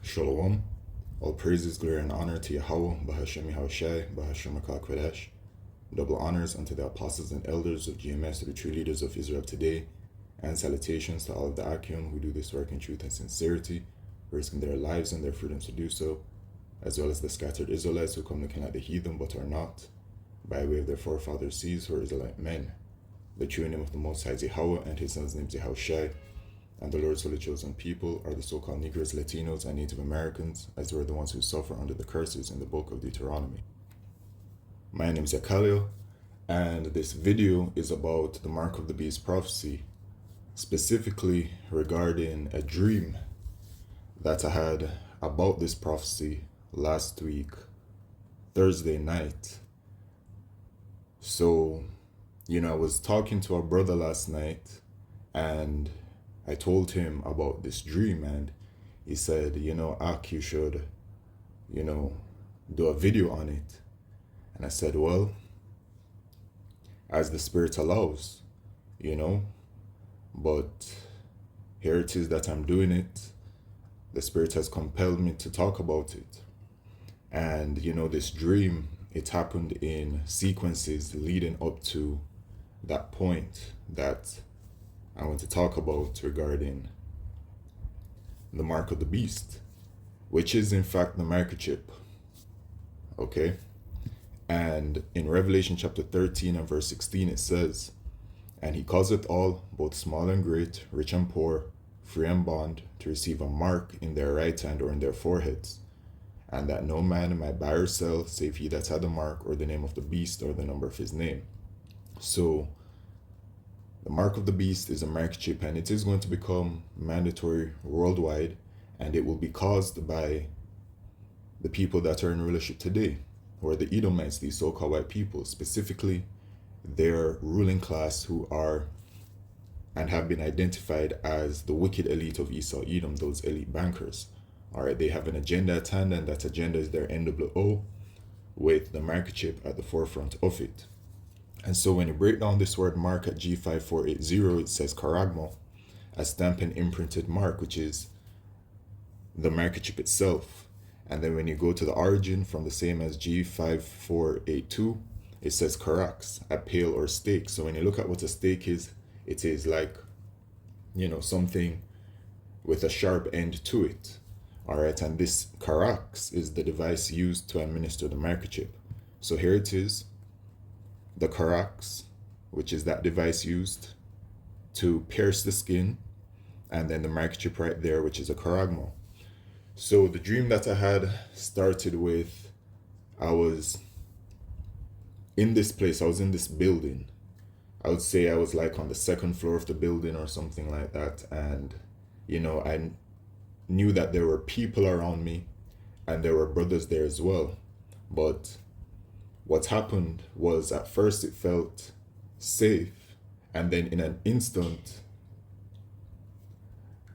Shalom. All praises, glory, and honor to Yahweh, Bahashem Yahushai, Bahashem Kodesh. Double honors unto the apostles and elders of GMS, to the true leaders of Israel today, and salutations to all of the Akim who do this work in truth and sincerity, risking their lives and their freedoms to do so, as well as the scattered Israelites who come looking like the heathen but are not, by way of their forefathers' seeds who are Israelite men. The true name of the Most High is Yahweh, and his son's name is Yahushai. And the Lord's holy chosen people are the so-called Negroes, Latinos, and Native Americans, as they were the ones who suffer under the curses in the book of Deuteronomy. My name is Yakalio, and this video is about the Mark of the Beast prophecy, specifically regarding a dream that I had about this prophecy last week, Thursday night. So, I was talking to a brother last night, and I told him about this dream, and he said, Ak, you should, do a video on it. And I said, well, as the Spirit allows, but here it is that I'm doing it. The Spirit has compelled me to talk about it. And, this dream, it happened in sequences leading up to that point that I want to talk about regarding the mark of the beast, which is in fact the microchip. Okay? And in Revelation chapter 13 and verse 16 it says, "And he causeth all, both small and great, rich and poor, free and bond, to receive a mark in their right hand or in their foreheads, and that no man might buy or sell, save he that had the mark, or the name of the beast, or the number of his name." So, the mark of the beast is a microchip, and it is going to become mandatory worldwide, and it will be caused by the people that are in rulership today, or the Edomites, these so-called white people, specifically their ruling class, who are and have been identified as the wicked elite of Esau Edom, those elite bankers. All right, they have an agenda at hand, and that agenda is their NWO, with the microchip at the forefront of it. And so when you break down this word mark at G5480, it says karagmo, a stamped and imprinted mark, which is the microchip itself. And then when you go to the origin from the same as G5482, it says karax, a pail or stake. So when you look at what a stake is, it is like, something with a sharp end to it. All right, and this karax is the device used to administer the microchip. So here it is, the karax, which is that device used to pierce the skin, and then the microchip right there, which is a karagmo. So the dream that I had started with, I was in this place, I was in this building. I would say I was like on the second floor of the building or something like that. And, I knew that there were people around me and there were brothers there as well. But what happened was, at first it felt safe, and then in an instant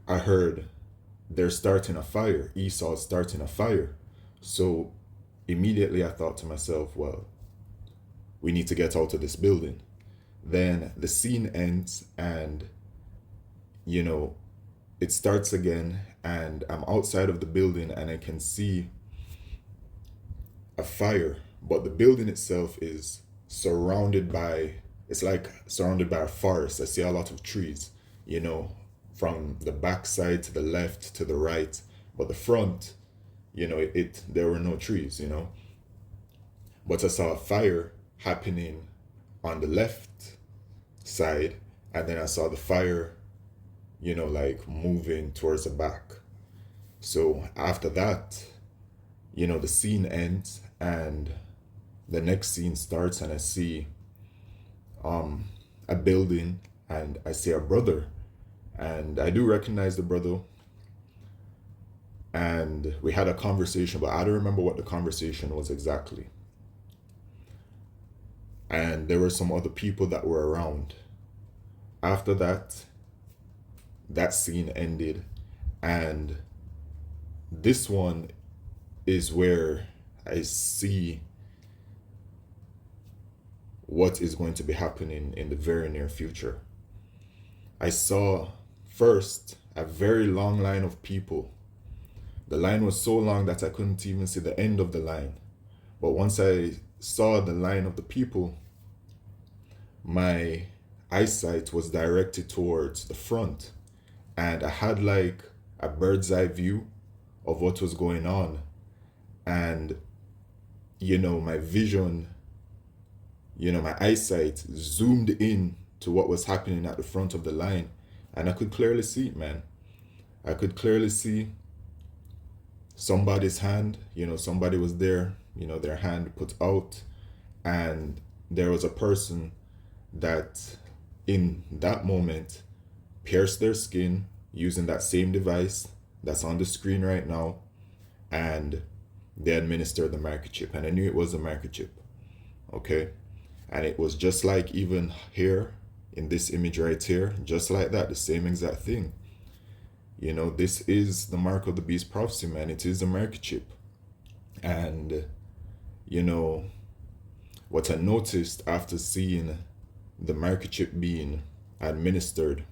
I heard they're starting a fire. Esau's starting a fire. So immediately I thought to myself, well, we need to get out of this building. Then the scene ends, and it starts again, and I'm outside of the building and I can see a fire, but the building itself is surrounded by a forest. I see a lot of trees, from the back side to the left to the right, but the front, there were no trees, but I saw a fire happening on the left side, and then I saw the fire, moving towards the back. So after that, the scene ends and the next scene starts, and I see a building, and I see a brother, and I do recognize the brother, and we had a conversation, but I don't remember what the conversation was exactly. And there were some other people that were around. After that, that scene ended, and this one is where I see what is going to be happening in the very near future. I saw first a very long line of people The line was so long that I couldn't even see the end of the line. But once I saw the line of the people, my eyesight was directed towards the front, and I had like a bird's eye view of what was going on. And, my vision, my eyesight zoomed in to what was happening at the front of the line. And I could clearly see it, man. I could clearly see somebody's hand, somebody was there, their hand put out. And there was a person that in that moment pierced their skin using that same device that's on the screen right now, and they administered the microchip, and I knew it was a microchip. Okay. And it was just like even here in this image right here, just like that, the same exact thing. This is the mark of the beast prophecy, man. It is a microchip. And what I noticed after seeing the microchip being administered,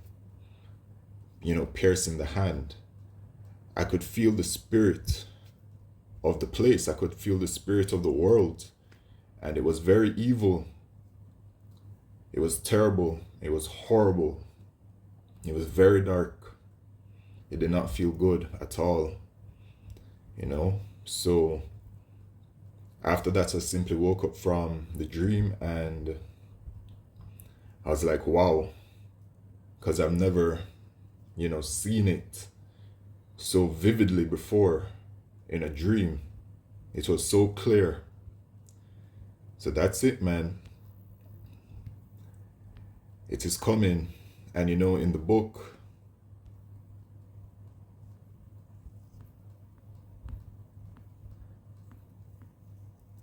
piercing the hand, I could feel the spirit of the place. I could feel the spirit of the world. And it was very evil. It was terrible. It was horrible. It was very dark. It did not feel good at all. So after that, I simply woke up from the dream and I was like, wow, because I've never, seen it so vividly before in a dream. It was so clear. So that's it, man. It is coming. And in the book,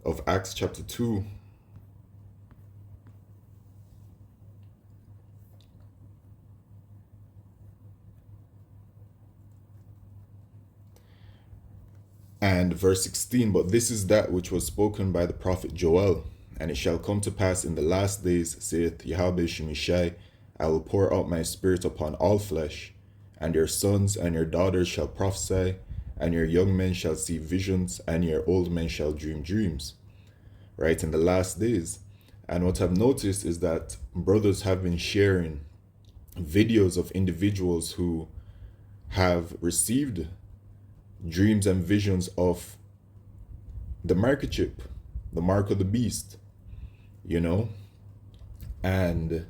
of Acts chapter 2, and verse 16, but this is that which was spoken by the prophet Joel. And it shall come to pass in the last days, saith Yahweh Shemishai, I will pour out my spirit upon all flesh, and your sons and your daughters shall prophesy, and your young men shall see visions, and your old men shall dream dreams. Right, in the last days. And what I've noticed is that brothers have been sharing videos of individuals who have received dreams and visions of the microchip, the mark of the beast, and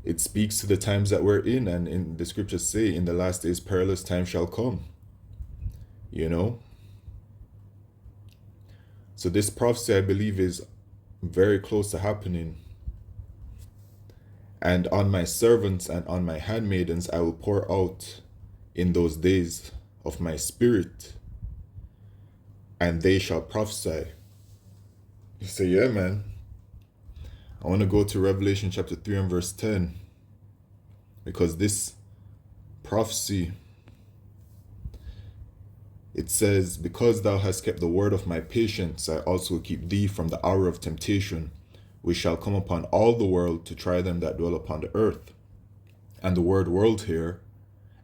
it speaks to the times that we're in. And in the scriptures say, in the last days, perilous time shall come, So this prophecy, I believe, is very close to happening. And on my servants and on my handmaidens, I will pour out in those days of my spirit, and they shall prophesy. You say, yeah, man. I want to go to Revelation chapter 3 and verse 10, because this prophecy, it says, because thou hast kept the word of my patience, I also will keep thee from the hour of temptation, which shall come upon all the world to try them that dwell upon the earth. And the word world here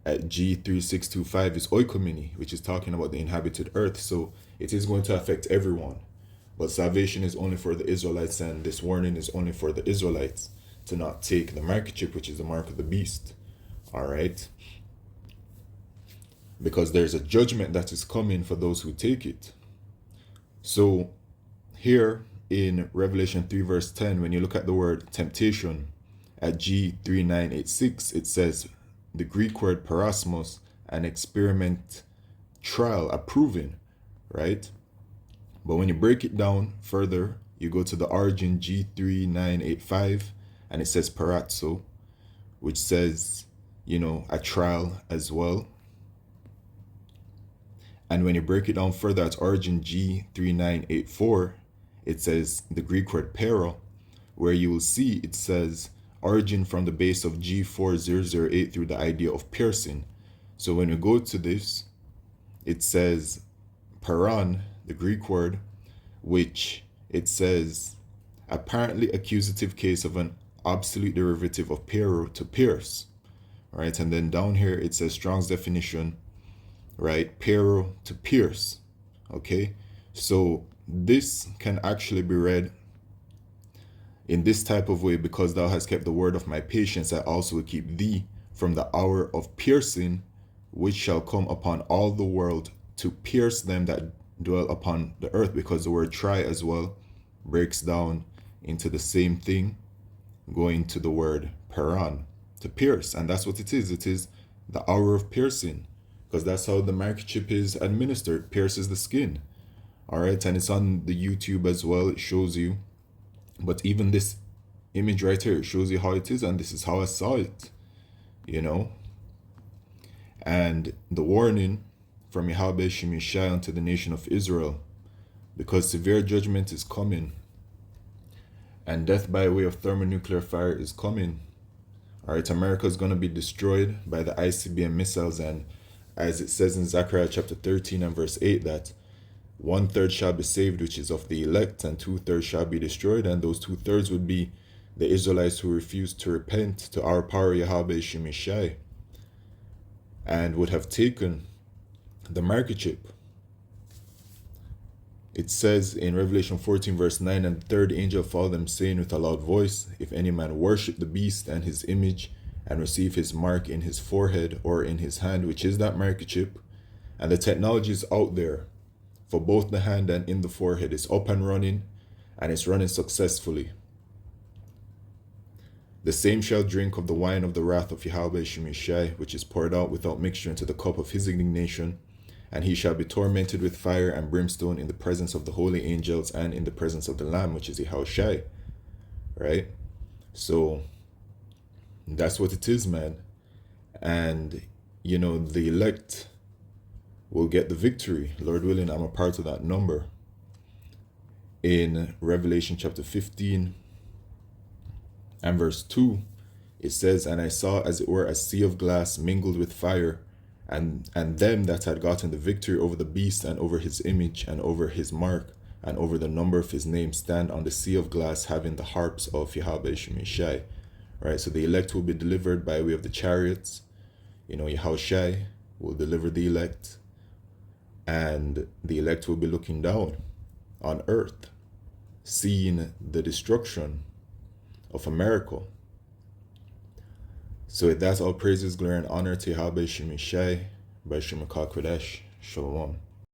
at G3625 is oikomini, which is talking about the inhabited earth. So it is going to affect everyone. But salvation is only for the Israelites, and this warning is only for the Israelites to not take the microchip, which is the mark of the beast. All right? Because there's a judgment that is coming for those who take it. So here in Revelation 3 verse 10, when you look at the word temptation at G3986, it says the Greek word parasmos, an experiment, trial, approving, right? But when you break it down further, you go to the origin G3985, and it says parazzo, which says, a trial as well. And when you break it down further at origin G3984, it says the Greek word pero, where you will see it says origin from the base of G4008 through the idea of piercing. So when you go to this, it says paran, the Greek word, which it says apparently accusative case of an absolute derivative of pero to pierce, right? And then down here it says Strong's definition, right? Pero, to pierce, okay? So this can actually be read in this type of way: because thou hast kept the word of my patience, I also will keep thee from the hour of piercing, which shall come upon all the world, to pierce them that dwell upon the earth. Because the word try as well breaks down into the same thing, going to the word peran, to pierce. And that's what it is. It is the hour of piercing, because that's how the microchip is administered, pierces the skin. All right, and it's on the YouTube as well. It shows you. But even this image right here, it shows you how it is, and this is how I saw it, you know. And the warning from Yahweh Shemishai unto the nation of Israel: because severe judgment is coming, and death by way of thermonuclear fire is coming. All right, America is going to be destroyed by the ICBM missiles. And as it says in Zechariah chapter 13 and verse 8, that 1/3 shall be saved, which is of the elect, and 2/3 shall be destroyed. And those 2/3 would be the Israelites who refused to repent to our power, Yahweh Shemishai, and would have taken the microchip. It says in Revelation 14 verse 9, and the third angel followed them, saying with a loud voice, if any man worship the beast and his image, and receive his mark in his forehead or in his hand, which is that microchip. And the technology is out there for both the hand and in the forehead. It's up and running, and it's running successfully. The same shall drink of the wine of the wrath of Yahweh Shemishai, which is poured out without mixture into the cup of his indignation. And he shall be tormented with fire and brimstone in the presence of the holy angels and in the presence of the Lamb, which is Yahushai. Right? So that's what it is, man. And, you know, the elect will get the victory. Lord willing, I'm a part of that number. In Revelation chapter 15 and verse 2, it says, and I saw as it were a sea of glass mingled with fire, and them that had gotten the victory over the beast and over his image and over his mark and over the number of his name stand on the sea of glass, having the harps of Yahweh Shemishai. Right, so the elect will be delivered by way of the chariots. You know, Yahushai will deliver the elect, and the elect will be looking down on earth, seeing the destruction of America. So that's all praises, glory, and honor to Yahweh Shemishai, by Shemaka Kodesh. Shalom.